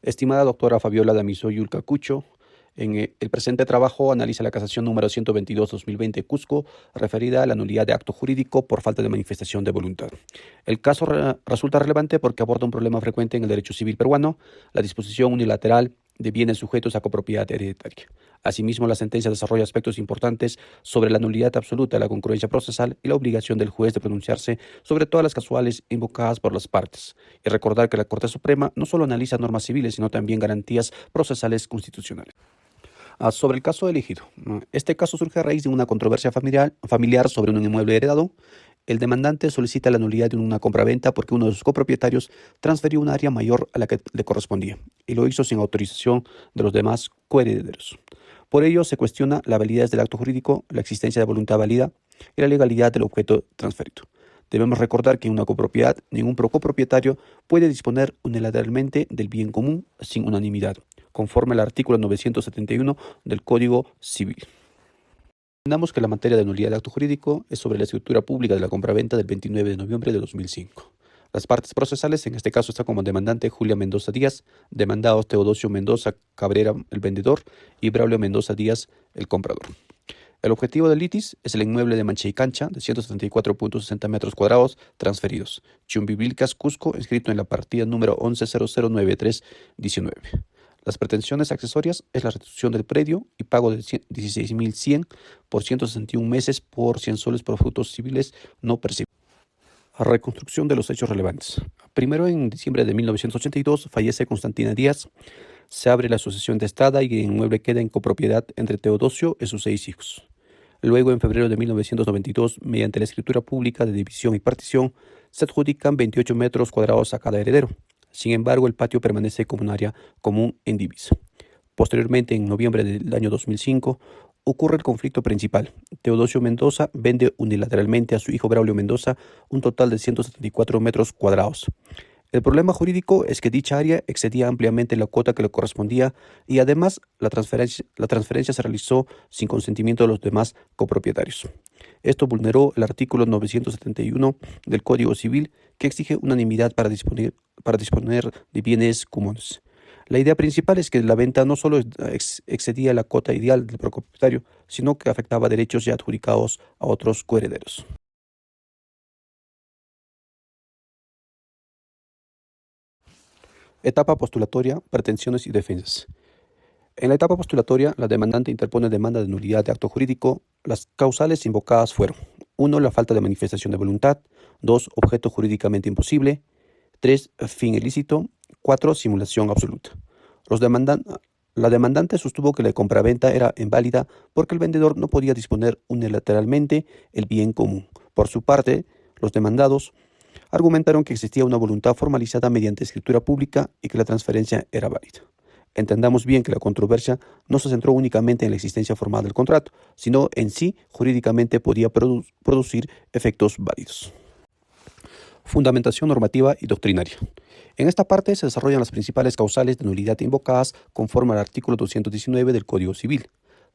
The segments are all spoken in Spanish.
Estimada doctora Fabiola Damiso Yulca Cucho, el presente trabajo analiza la casación número 122-2020 Cusco, referida a la nulidad de acto jurídico por falta de manifestación de voluntad. El caso resulta relevante porque aborda un problema frecuente en el derecho civil peruano, la disposición unilateral de bienes sujetos a copropiedad hereditaria. Asimismo, la sentencia desarrolla aspectos importantes sobre la nulidad absoluta de la concurrencia procesal y la obligación del juez de pronunciarse sobre todas las causales invocadas por las partes. Y recordar que la Corte Suprema no solo analiza normas civiles, sino también garantías procesales constitucionales. Sobre el caso elegido. Este caso surge a raíz de una controversia familiar sobre un inmueble heredado. El demandante solicita la nulidad de una compraventa porque uno de sus copropietarios transfirió un área mayor a la que le correspondía y lo hizo sin autorización de los demás coherederos. Por ello, se cuestiona la validez del acto jurídico, la existencia de voluntad válida y la legalidad del objeto transferido. Debemos recordar que en una copropiedad, ningún copropietario puede disponer unilateralmente del bien común sin unanimidad, conforme al artículo 971 del Código Civil. Entendamos que la materia de nulidad de acto jurídico es sobre la escritura pública de la compraventa del 29 de noviembre de 2005. Las partes procesales, en este caso, están como demandante Julia Mendoza Díaz, demandados Teodosio Mendoza Cabrera, el vendedor, y Braulio Mendoza Díaz, el comprador. El objetivo del litis es el inmueble de Mancha y Cancha de 174.60 metros cuadrados transferidos, Chumbivilcas, Cusco, inscrito en la partida número 11009319. Las pretensiones accesorias es la restitución del predio y pago de 16.100 por 161 meses por 100 soles por frutos civiles no percibidos. Reconstrucción de los hechos relevantes. Primero, en diciembre de 1982, fallece Constantina Díaz. Se abre la sucesión testada y el inmueble queda en copropiedad entre Teodosio y sus 6 hijos. Luego, en febrero de 1992, mediante la escritura pública de división y partición, se adjudican 28 metros cuadrados a cada heredero. Sin embargo, el patio permanece como un área común en divisa. Posteriormente, en noviembre del año 2005, ocurre el conflicto principal. Teodosio Mendoza vende unilateralmente a su hijo Braulio Mendoza un total de 174 metros cuadrados. El problema jurídico es que dicha área excedía ampliamente la cuota que le correspondía y además la transferencia se realizó sin consentimiento de los demás copropietarios. Esto vulneró el artículo 971 del Código Civil, que exige unanimidad para disponer de bienes comunes. La idea principal es que la venta no solo excedía la cuota ideal del copropietario, sino que afectaba derechos ya adjudicados a otros coherederos. Etapa postulatoria, pretensiones y defensas. En la etapa postulatoria, la demandante interpone demanda de nulidad de acto jurídico. Las causales invocadas fueron: 1. La falta de manifestación de voluntad. 2. Objeto jurídicamente imposible. 3. Fin ilícito. 4. Simulación absoluta. La demandante sostuvo que la compraventa era inválida porque el vendedor no podía disponer unilateralmente el bien común. Por su parte, los demandados argumentaron que existía una voluntad formalizada mediante escritura pública y que la transferencia era válida. Entendamos bien que la controversia no se centró únicamente en la existencia formal del contrato, sino en si jurídicamente podía producir efectos válidos. Fundamentación normativa y doctrinaria. En esta parte se desarrollan las principales causales de nulidad invocadas conforme al artículo 219 del Código Civil.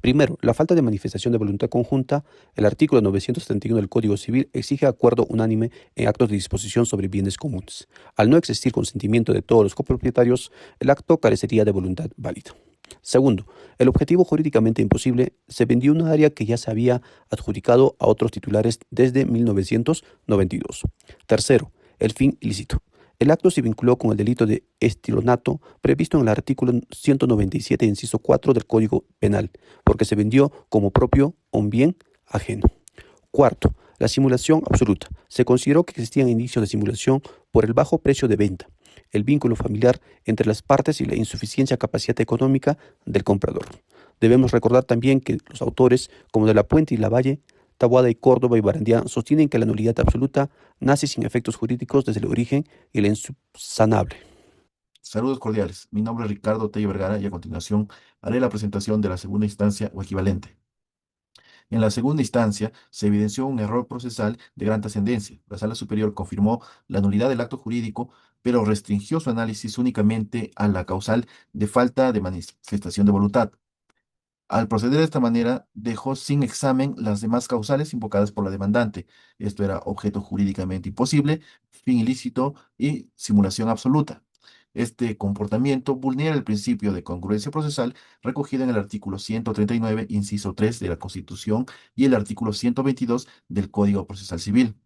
Primero, la falta de manifestación de voluntad conjunta. El artículo 971 del Código Civil exige acuerdo unánime en actos de disposición sobre bienes comunes. Al no existir consentimiento de todos los copropietarios, el acto carecería de voluntad válida. Segundo, el objetivo jurídicamente imposible. Se vendió una área que ya se había adjudicado a otros titulares desde 1992. Tercero, el fin ilícito. El acto se vinculó con el delito de estilonato previsto en el artículo 197, inciso 4 del Código Penal, porque se vendió como propio un bien ajeno. Cuarto, la simulación absoluta. Se consideró que existían indicios de simulación por el bajo precio de venta, el vínculo familiar entre las partes y la insuficiencia capacidad económica del comprador. Debemos recordar también que los autores, como de la Puente y Lavalle, Taboada y Córdoba y Barandián, sostienen que la nulidad absoluta nace sin efectos jurídicos desde el origen y la insubsanable. Saludos cordiales. Mi nombre es Ricardo Tello Vergara y a continuación haré la presentación de la segunda instancia o equivalente. En la segunda instancia se evidenció un error procesal de gran trascendencia. La Sala Superior confirmó la nulidad del acto jurídico, pero restringió su análisis únicamente a la causal de falta de manifestación de voluntad. Al proceder de esta manera, dejó sin examen las demás causales invocadas por la demandante. Esto era objeto jurídicamente imposible, fin ilícito y simulación absoluta. Este comportamiento vulnera el principio de congruencia procesal recogido en el artículo 139, inciso 3 de la Constitución y el artículo 122 del Código Procesal Civil.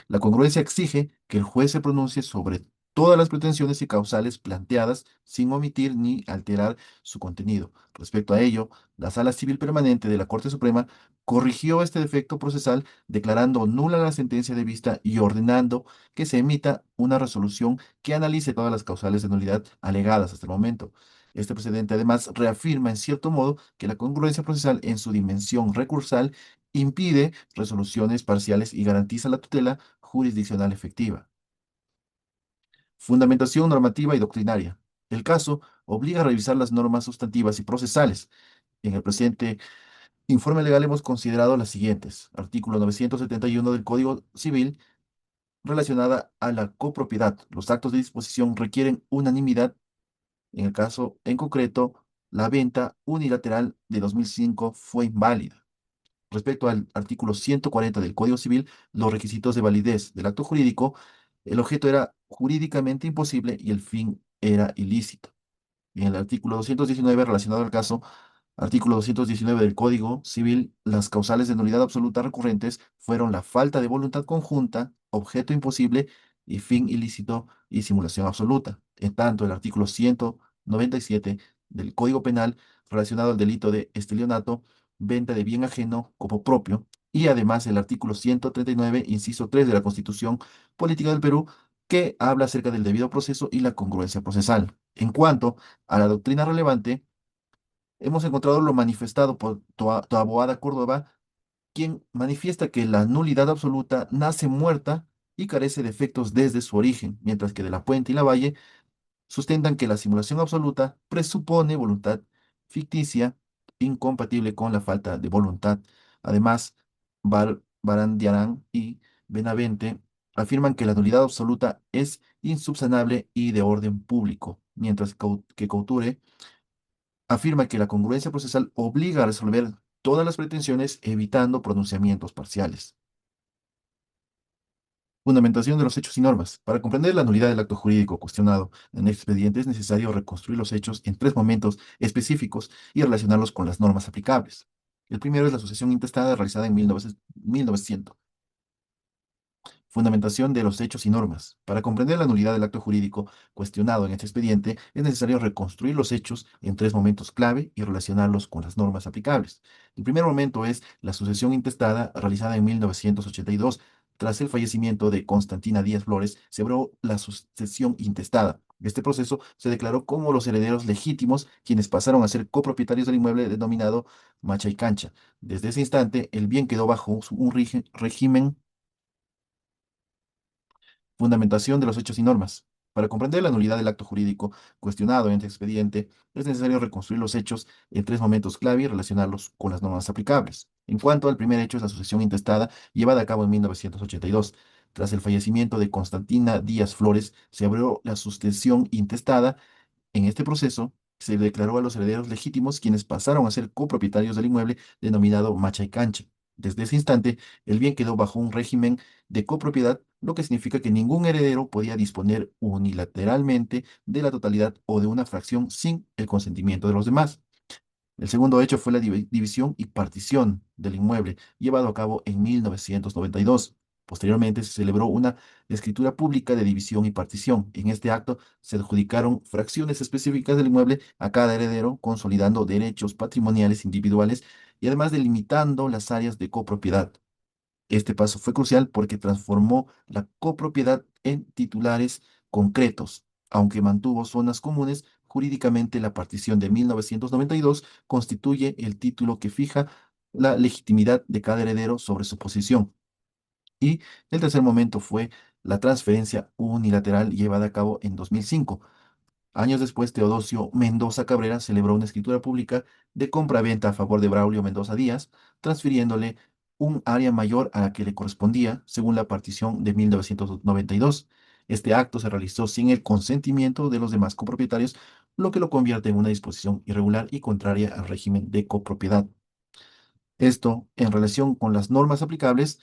La congruencia exige que el juez se pronuncie sobre todas las pretensiones y causales planteadas sin omitir ni alterar su contenido. Respecto a ello, la Sala Civil Permanente de la Corte Suprema corrigió este defecto procesal declarando nula la sentencia de vista y ordenando que se emita una resolución que analice todas las causales de nulidad alegadas hasta el momento. Este precedente además reafirma en cierto modo que la congruencia procesal en su dimensión recursal impide resoluciones parciales y garantiza la tutela jurisdiccional efectiva. Fundamentación normativa y doctrinaria. El caso obliga a revisar las normas sustantivas y procesales. En el presente informe legal hemos considerado las siguientes. Artículo 971 del Código Civil relacionada a la copropiedad. Los actos de disposición requieren unanimidad. En el caso en concreto, la venta unilateral de 2005 fue inválida. Respecto al artículo 140 del Código Civil, los requisitos de validez del acto jurídico, el objeto era jurídicamente imposible y el fin era ilícito. En el artículo 219 relacionado al caso, artículo 219 del Código Civil, las causales de nulidad absoluta recurrentes fueron la falta de voluntad conjunta, objeto imposible y fin ilícito y simulación absoluta. En tanto, el artículo 197 del Código Penal relacionado al delito de estelionato, venta de bien ajeno como propio, y además el artículo 139, inciso 3 de la Constitución Política del Perú, que habla acerca del debido proceso y la congruencia procesal. En cuanto a la doctrina relevante, hemos encontrado lo manifestado por Taboada Córdoba, quien manifiesta que la nulidad absoluta nace muerta y carece de efectos desde su origen, mientras que de la Puente y la Valle sustentan que la simulación absoluta presupone voluntad ficticia incompatible con la falta de voluntad. Además, Barandiarán y Benavente afirman que la nulidad absoluta es insubsanable y de orden público, mientras que Couture afirma que la congruencia procesal obliga a resolver todas las pretensiones evitando pronunciamientos parciales. Fundamentación de los hechos y normas. Para comprender la nulidad del acto jurídico cuestionado en el expediente es necesario reconstruir los hechos en tres momentos específicos y relacionarlos con las normas aplicables. El primero es la sucesión intestada realizada en 1900. Fundamentación de los hechos y normas. Para comprender la nulidad del acto jurídico cuestionado en este expediente, es necesario reconstruir los hechos en tres momentos clave y relacionarlos con las normas aplicables. El primer momento es la sucesión intestada realizada en 1982. Tras el fallecimiento de Constantina Díaz Flores, se abrió la sucesión intestada. Este proceso se declaró como los herederos legítimos, quienes pasaron a ser copropietarios del inmueble denominado Macha y Cancha. Desde ese instante, el bien quedó bajo un régimen. Fundamentación de los hechos y normas. Para comprender la nulidad del acto jurídico cuestionado en este expediente, es necesario reconstruir los hechos en tres momentos clave y relacionarlos con las normas aplicables. En cuanto al primer hecho, es la sucesión intestada llevada a cabo en 1982. Tras el fallecimiento de Constantina Díaz Flores, se abrió la sucesión intestada. En este proceso, se declaró a los herederos legítimos quienes pasaron a ser copropietarios del inmueble denominado Macha y Cancha. Desde ese instante, el bien quedó bajo un régimen de copropiedad, lo que significa que ningún heredero podía disponer unilateralmente de la totalidad o de una fracción sin el consentimiento de los demás. El segundo hecho fue la división y partición del inmueble, llevado a cabo en 1992. Posteriormente se celebró una escritura pública de división y partición. En este acto se adjudicaron fracciones específicas del inmueble a cada heredero, consolidando derechos patrimoniales individuales y además delimitando las áreas de copropiedad. Este paso fue crucial porque transformó la copropiedad en titulares concretos, aunque mantuvo zonas comunes. Jurídicamente, la partición de 1992 constituye el título que fija la legitimidad de cada heredero sobre su posición. Y el tercer momento fue la transferencia unilateral llevada a cabo en 2005. Años después, Teodosio Mendoza Cabrera celebró una escritura pública de compra-venta a favor de Braulio Mendoza Díaz, transfiriéndole un área mayor a la que le correspondía según la partición de 1992. Este acto se realizó sin el consentimiento de los demás copropietarios, lo que lo convierte en una disposición irregular y contraria al régimen de copropiedad. Esto, en relación con las normas aplicables,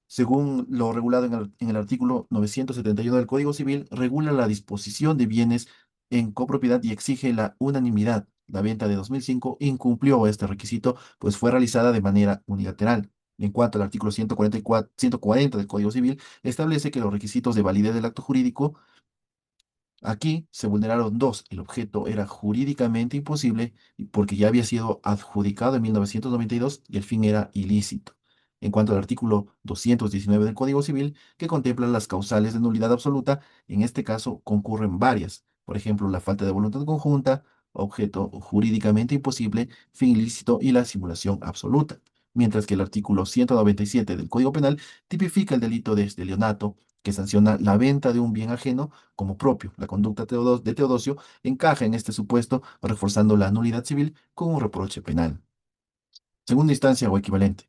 Según lo regulado en el artículo 971 del Código Civil, regula la disposición de bienes en copropiedad y exige la unanimidad. La venta de 2005 incumplió este requisito, pues fue realizada de manera unilateral. En cuanto al artículo 140 del Código Civil, establece que los requisitos de validez del acto jurídico. Aquí se vulneraron dos. El objeto era jurídicamente imposible porque ya había sido adjudicado en 1992 y el fin era ilícito. En cuanto al artículo 219 del Código Civil, que contempla las causales de nulidad absoluta, en este caso concurren varias. Por ejemplo, la falta de voluntad conjunta, objeto jurídicamente imposible, fin ilícito y la simulación absoluta. Mientras que el artículo 197 del Código Penal tipifica el delito de estelionato, que sanciona la venta de un bien ajeno como propio. La conducta de Teodosio encaja en este supuesto, reforzando la nulidad civil con un reproche penal. Segunda instancia o equivalente.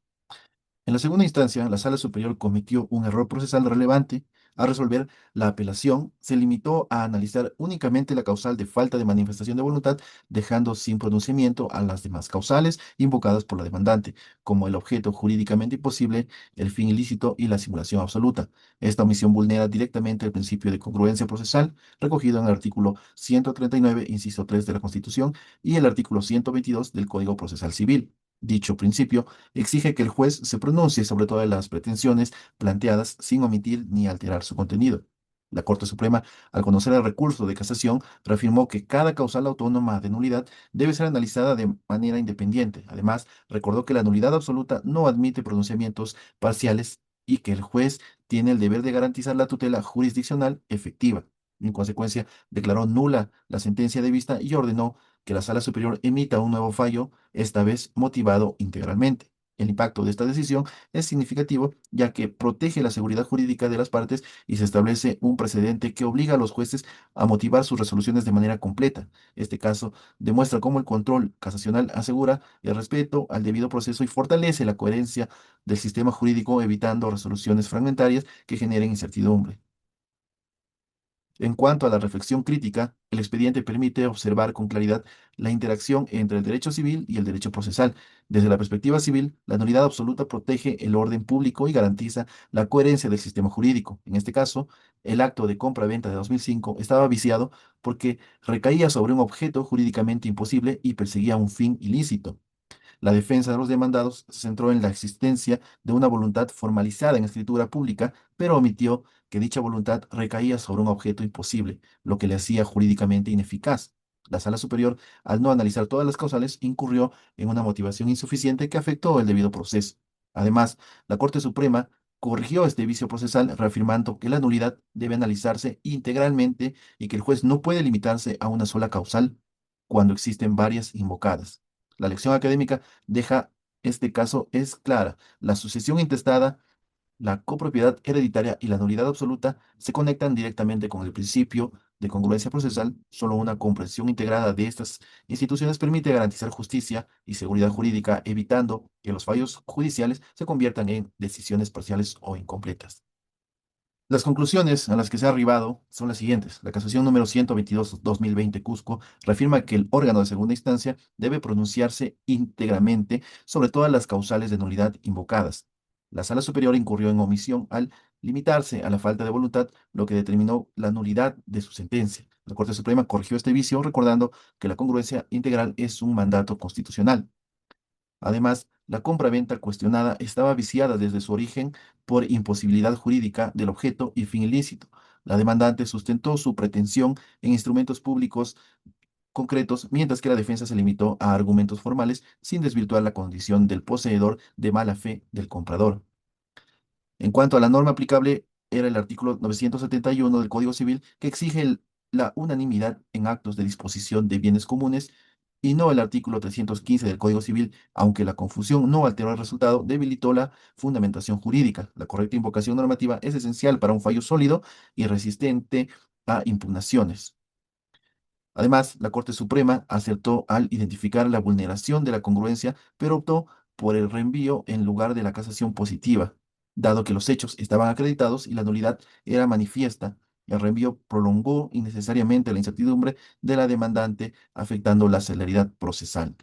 En la segunda instancia, la Sala Superior cometió un error procesal relevante. Al resolver la apelación, se limitó a analizar únicamente la causal de falta de manifestación de voluntad, dejando sin pronunciamiento a las demás causales invocadas por la demandante, como el objeto jurídicamente imposible, el fin ilícito y la simulación absoluta. Esta omisión vulnera directamente el principio de congruencia procesal, recogido en el artículo 139, inciso 3 de la Constitución y el artículo 122 del Código Procesal Civil. Dicho principio exige que el juez se pronuncie sobre todas las pretensiones planteadas sin omitir ni alterar su contenido. La Corte Suprema, al conocer el recurso de casación, reafirmó que cada causal autónoma de nulidad debe ser analizada de manera independiente. Además, recordó que la nulidad absoluta no admite pronunciamientos parciales y que el juez tiene el deber de garantizar la tutela jurisdiccional efectiva. En consecuencia, declaró nula la sentencia de vista y ordenó que la Sala Superior emita un nuevo fallo, esta vez motivado integralmente. El impacto de esta decisión es significativo ya que protege la seguridad jurídica de las partes y se establece un precedente que obliga a los jueces a motivar sus resoluciones de manera completa. Este caso demuestra cómo el control casacional asegura el respeto al debido proceso y fortalece la coherencia del sistema jurídico, evitando resoluciones fragmentarias que generen incertidumbre. En cuanto a la reflexión crítica, el expediente permite observar con claridad la interacción entre el derecho civil y el derecho procesal. Desde la perspectiva civil, la nulidad absoluta protege el orden público y garantiza la coherencia del sistema jurídico. En este caso, el acto de compra-venta de 2005 estaba viciado porque recaía sobre un objeto jurídicamente imposible y perseguía un fin ilícito. La defensa de los demandados se centró en la existencia de una voluntad formalizada en escritura pública, pero omitió que dicha voluntad recaía sobre un objeto imposible, lo que le hacía jurídicamente ineficaz. La Sala Superior, al no analizar todas las causales, incurrió en una motivación insuficiente que afectó el debido proceso. Además, la Corte Suprema corrigió este vicio procesal, reafirmando que la nulidad debe analizarse integralmente y que el juez no puede limitarse a una sola causal cuando existen varias invocadas. La lección académica deja este caso es clara. La sucesión intestada, la copropiedad hereditaria y la nulidad absoluta se conectan directamente con el principio de congruencia procesal. Solo una comprensión integrada de estas instituciones permite garantizar justicia y seguridad jurídica, evitando que los fallos judiciales se conviertan en decisiones parciales o incompletas. Las conclusiones a las que se ha arribado son las siguientes. La casación número 122-2020 Cusco reafirma que el órgano de segunda instancia debe pronunciarse íntegramente sobre todas las causales de nulidad invocadas. La Sala Superior incurrió en omisión al limitarse a la falta de voluntad, lo que determinó la nulidad de su sentencia. La Corte Suprema corrigió este vicio, recordando que la congruencia integral es un mandato constitucional. Además, la compraventa cuestionada estaba viciada desde su origen por imposibilidad jurídica del objeto y fin ilícito. La demandante sustentó su pretensión en instrumentos públicos concretos, mientras que la defensa se limitó a argumentos formales sin desvirtuar la condición del poseedor de mala fe del comprador. En cuanto a la norma aplicable, era el artículo 971 del Código Civil que exige la unanimidad en actos de disposición de bienes comunes y no el artículo 315 del Código Civil, aunque la confusión no alteró el resultado, debilitó la fundamentación jurídica. La correcta invocación normativa es esencial para un fallo sólido y resistente a impugnaciones. Además, la Corte Suprema acertó al identificar la vulneración de la congruencia, pero optó por el reenvío en lugar de la casación positiva, dado que los hechos estaban acreditados y la nulidad era manifiesta. El reenvío prolongó innecesariamente la incertidumbre de la demandante, afectando la celeridad procesal.